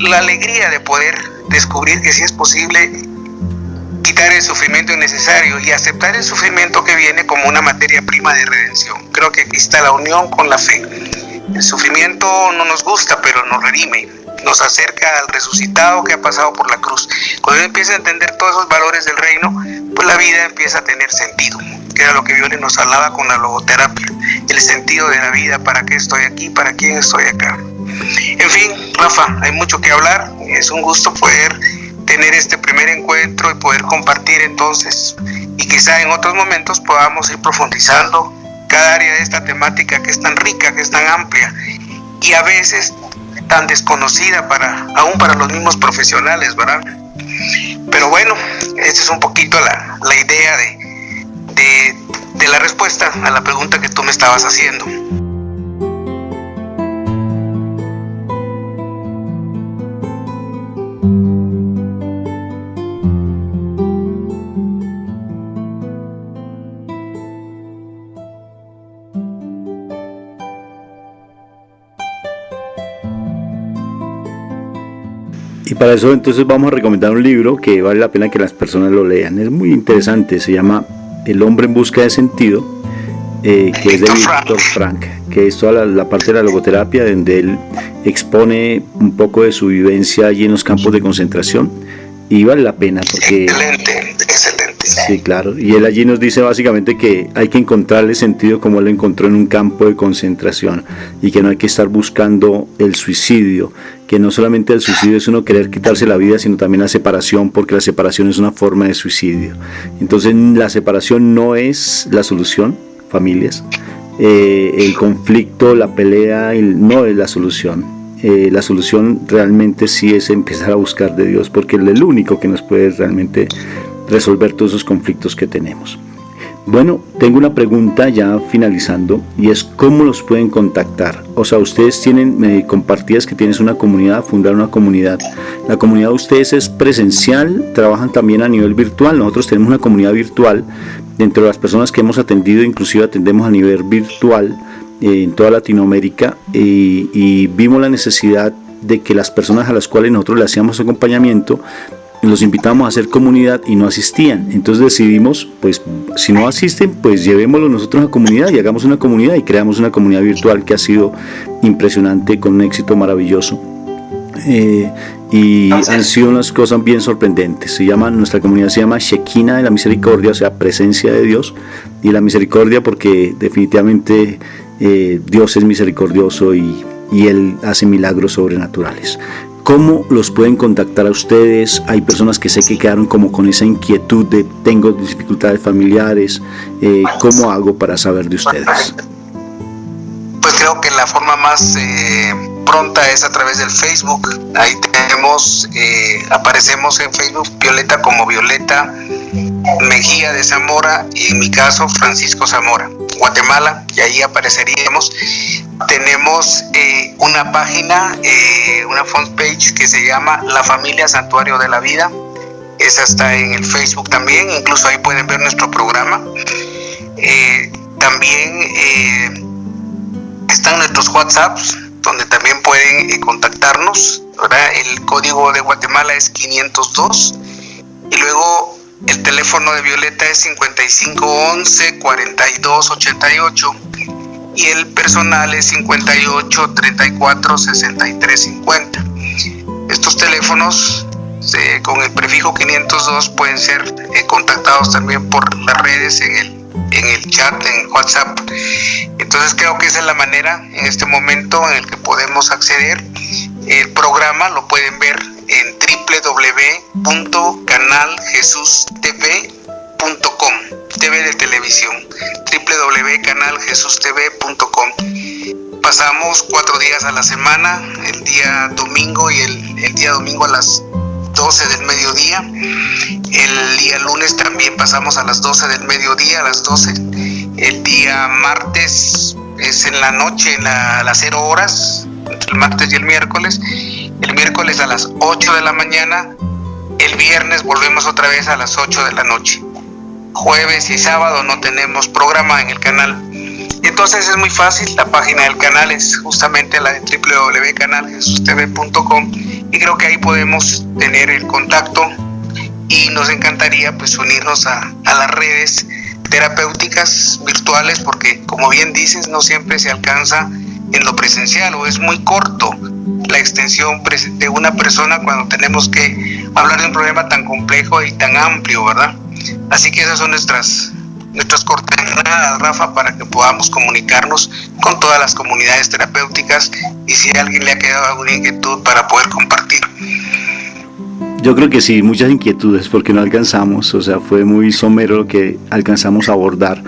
la alegría de poder descubrir que sí es posible quitar el sufrimiento innecesario y aceptar el sufrimiento que viene como una materia prima de redención. Creo que aquí está la unión con la fe. El sufrimiento no nos gusta, pero nos redime, nos acerca al resucitado que ha pasado por la cruz. Cuando uno empieza a entender todos esos valores del reino, pues la vida empieza a tener sentido, que era lo que Viole nos hablaba con la logoterapia, el sentido de la vida, para qué estoy aquí, para quién estoy acá. En fin, Rafa, hay mucho que hablar, es un gusto poder tener este primer encuentro y poder compartir entonces, y quizá en otros momentos podamos ir profundizando cada área de esta temática que es tan rica, que es tan amplia y a veces tan desconocida aún para los mismos profesionales, ¿verdad? Pero bueno, esa es un poquito la idea de la respuesta a la pregunta que tú me estabas haciendo. Y para eso entonces vamos a recomendar un libro que vale la pena que las personas lo lean. Es muy interesante, se llama El hombre en busca de sentido, que es de Víctor Frank, que es toda la parte de la logoterapia, donde él expone un poco de su vivencia allí en los campos de concentración, y vale la pena porque... Excelente. Sí, claro, y él allí nos dice básicamente que hay que encontrarle sentido como él lo encontró en un campo de concentración, y que no hay que estar buscando el suicidio, que no solamente el suicidio es uno querer quitarse la vida, sino también la separación, porque la separación es una forma de suicidio. Entonces la separación no es la solución, familias, el conflicto, la pelea no es la solución. La solución realmente sí es empezar a buscar de Dios, porque Él es el único que nos puede realmente resolver todos esos conflictos que tenemos. Bueno, tengo una pregunta ya finalizando, y es ¿cómo los pueden contactar? O sea, ustedes tienen, me compartías que tienes una comunidad, fundar una comunidad. ¿La comunidad de ustedes es presencial? ¿Trabajan también a nivel virtual? Nosotros tenemos una comunidad virtual. Dentro de las personas que hemos atendido, inclusive atendemos a nivel virtual en toda Latinoamérica, y vimos la necesidad de que las personas a las cuales nosotros le hacíamos acompañamiento, los invitamos a hacer comunidad y no asistían. Entonces decidimos, pues si no asisten, pues llevémoslo nosotros a comunidad y hagamos una comunidad, y creamos una comunidad virtual que ha sido impresionante, con un éxito maravilloso, y han sido unas cosas bien sorprendentes. Nuestra comunidad se llama Shekinah de la Misericordia, o sea, presencia de Dios, y la misericordia porque definitivamente Dios es misericordioso y Él hace milagros sobrenaturales. ¿Cómo los pueden contactar a ustedes? Hay personas que sé que quedaron como con esa inquietud de tengo dificultades familiares. ¿Cómo hago para saber de ustedes? Pues creo que la forma más pronta es a través del Facebook. Ahí tenemos, aparecemos en Facebook Violeta como Violeta Mejía de Zamora, y en mi caso Francisco Zamora, Guatemala, y ahí apareceríamos. Tenemos una página, una fanpage que se llama La Familia Santuario de la Vida. Esa está en el Facebook también, incluso ahí pueden ver nuestro programa. También están nuestros WhatsApps, donde también pueden contactarnos, ¿verdad? El código de Guatemala es 502, y luego el teléfono de Violeta es 5511-4288, y el personal es 5834-6350. Estos teléfonos con el prefijo 502 pueden ser contactados también por las redes en el chat, en WhatsApp. Entonces creo que esa es la manera en este momento en el que podemos acceder. El programa lo pueden ver en www.canaljesustv.com, TV de televisión, www.canaljesustv.com. Pasamos 4 días a la semana, el día domingo y el día domingo a las 12 del mediodía. El día lunes también pasamos a las 12 del mediodía, a las 12. El día martes es en la noche, a las 0 horas, entre el martes y el miércoles. El miércoles a las 8 de la mañana. El viernes volvemos otra vez a las 8 de la noche. Jueves y sábado no tenemos programa en el canal. Entonces es muy fácil, la página del canal es justamente la de www.canaljesustv.com, y creo que ahí podemos tener el contacto, y nos encantaría pues unirnos a las redes terapéuticas virtuales, porque como bien dices, no siempre se alcanza en lo presencial, o es muy corto la extensión de una persona cuando tenemos que hablar de un problema tan complejo y tan amplio, ¿verdad? Así que esas son nuestras coordenadas, Rafa, para que podamos comunicarnos con todas las comunidades terapéuticas, y si a alguien le ha quedado alguna inquietud, para poder compartir. Yo creo que sí, muchas inquietudes, porque no alcanzamos, o sea, fue muy somero lo que alcanzamos a abordar,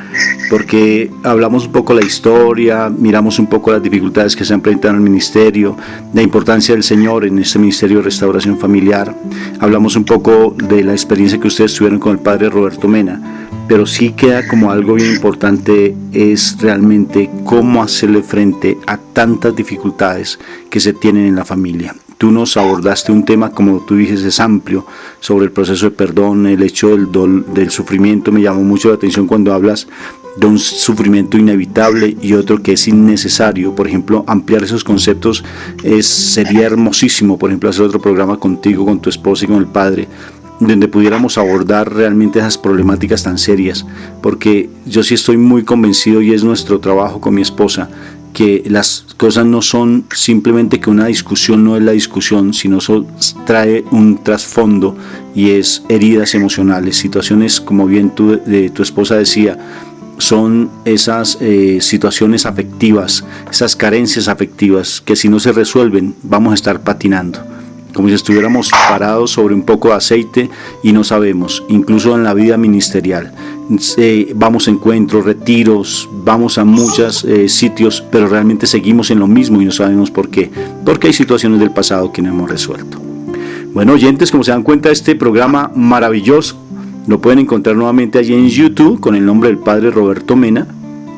porque hablamos un poco la historia, miramos un poco las dificultades que se han presentado en el ministerio, la importancia del Señor en este ministerio de restauración familiar, hablamos un poco de la experiencia que ustedes tuvieron con el padre Roberto Mena, pero sí queda como algo bien importante, es realmente cómo hacerle frente a tantas dificultades que se tienen en la familia. Tú nos abordaste un tema, como tú dices, es amplio, sobre el proceso de perdón, el hecho del sufrimiento. Me llamó mucho la atención cuando hablas de un sufrimiento inevitable y otro que es innecesario. Por ejemplo, ampliar esos conceptos sería hermosísimo. Por ejemplo, hacer otro programa contigo, con tu esposa y con el padre, donde pudiéramos abordar realmente esas problemáticas tan serias, porque yo sí estoy muy convencido, y es nuestro trabajo con mi esposa, que las cosas no son simplemente que una discusión no es la discusión, sino eso trae un trasfondo, y es heridas emocionales, situaciones, como bien tu esposa decía, son esas situaciones afectivas, esas carencias afectivas que si no se resuelven vamos a estar patinando, como si estuviéramos parados sobre un poco de aceite y no sabemos. Incluso en la vida ministerial, vamos a encuentros, retiros, vamos a muchos sitios, pero realmente seguimos en lo mismo y no sabemos por qué, porque hay situaciones del pasado que no hemos resuelto. Bueno, oyentes, como se dan cuenta, este programa maravilloso Lo pueden encontrar nuevamente allí en YouTube con el nombre del Padre Roberto Mena.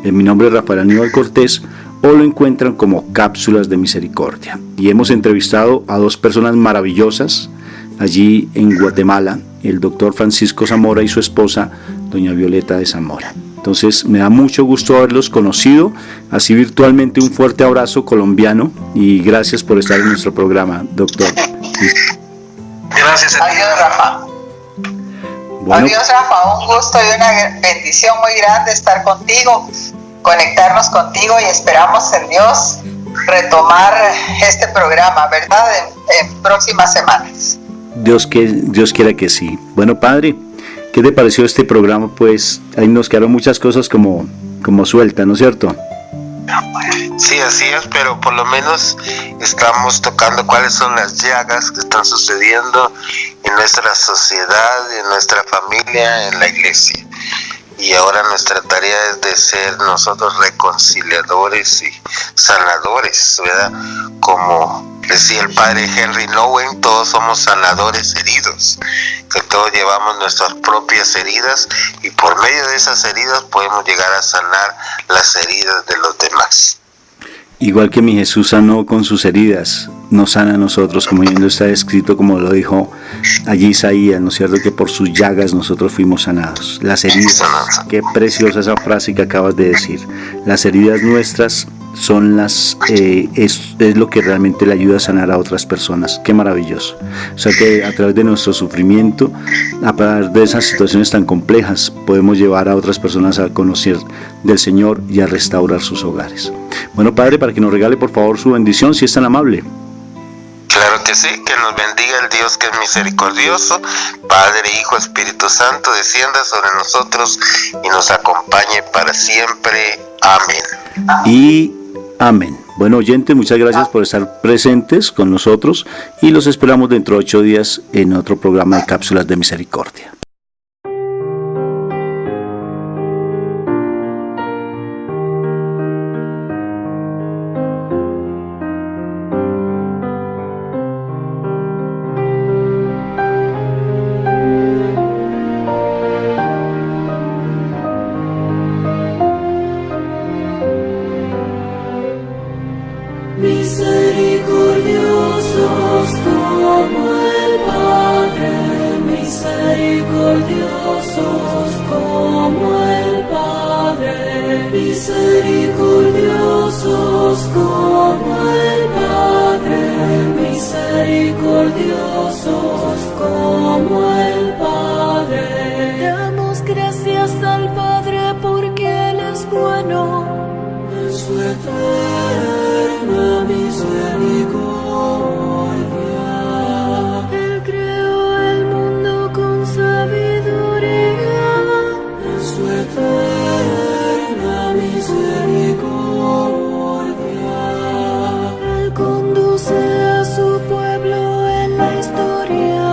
Mi nombre es Rafael Aníbal Cortés, o lo encuentran como Cápsulas de Misericordia. Y hemos entrevistado a dos personas maravillosas allí en Guatemala, el doctor Francisco Zamora y su esposa, doña Violeta de Zamora. Entonces me da mucho gusto haberlos conocido, así virtualmente. Un fuerte abrazo colombiano y gracias por estar en nuestro programa, doctor. Gracias a ti. Adiós, Rafa. Bueno, Adiós, Rafa, un gusto y una bendición muy grande estar contigo, conectarnos contigo, y esperamos en Dios retomar este programa, ¿verdad? En próximas semanas. Dios quiera que sí. Bueno, padre, ¿qué te pareció este programa? Pues ahí nos quedaron muchas cosas como sueltas, ¿no es cierto? Sí, así es, pero por lo menos estamos tocando cuáles son las llagas que están sucediendo en nuestra sociedad, en nuestra familia, en la iglesia. Y ahora nuestra tarea es de ser nosotros reconciliadores y sanadores, ¿verdad? Como decía el padre Henry Nouwen, todos somos sanadores heridos, que todos llevamos nuestras propias heridas y por medio de esas heridas podemos llegar a sanar las heridas de los demás. Igual que mi Jesús sanó con sus heridas, nos sana a nosotros, como yendo está escrito, como lo dijo allí Isaías, ¿no es cierto? Que por sus llagas nosotros fuimos sanados. Las heridas, qué preciosa esa frase que acabas de decir. Las heridas nuestras son es lo que realmente le ayuda a sanar a otras personas. Qué maravilloso. O sea que a través de nuestro sufrimiento, a través de esas situaciones tan complejas, podemos llevar a otras personas a conocer del Señor y a restaurar sus hogares. Bueno, Padre, para que nos regale por favor su bendición, si es tan amable. Claro que sí, que nos bendiga el Dios que es misericordioso, Padre, Hijo, Espíritu Santo, descienda sobre nosotros y nos acompañe para siempre. Amén. Y amén. Bueno, oyentes, muchas gracias por estar presentes con nosotros y los esperamos dentro de 8 días en otro programa de Cápsulas de Misericordia. Misericordiosos como el Padre, misericordiosos como el Padre, misericordiosos como el Padre, misericordiosos como el Padre. Damos gracias al Padre porque Él es bueno. En su eterna misericordia, Él creó el mundo con sabiduría. En su eterna misericordia, Él conduce a su pueblo en la historia.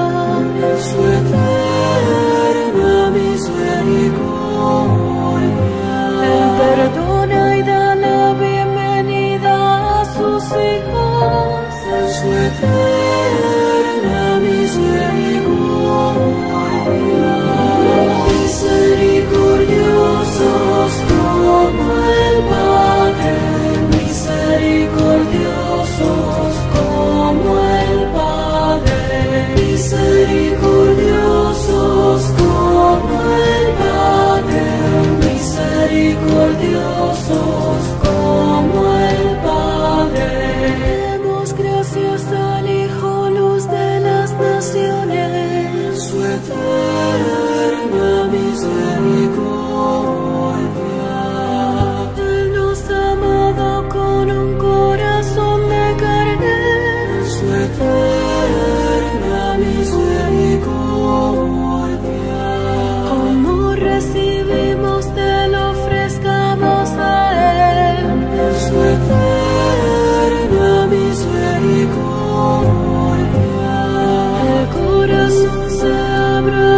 En su eterna misericordia, Él perdona y da la bienvenida a sus hijos. En su eterna misericordia, misericordiosos como el Padre, misericordiosos como el Padre, misericordiosos como el Padre, misericordiosos como el Padre. Demos gracias al Hijo, luz de las naciones. Su eterna misericordia, Él nos ha amado con un corazón de carne. Su eterna misericordia, como recibimos te lo ofrezcamos a Él. En su eterna misericordia, el corazón se abre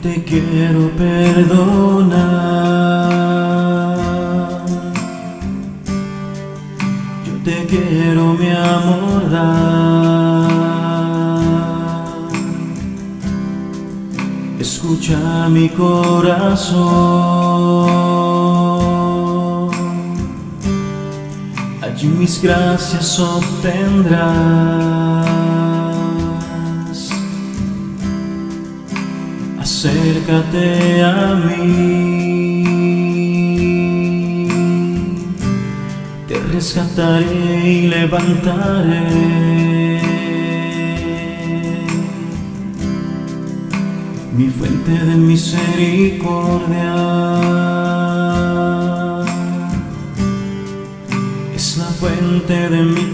te quiero perdonar, yo te quiero, mi amor, dar. Escucha mi corazón, allí mis gracias obtendrás. Acércate a mí, te rescataré y levantaré. Mi fuente de misericordia es la fuente de mi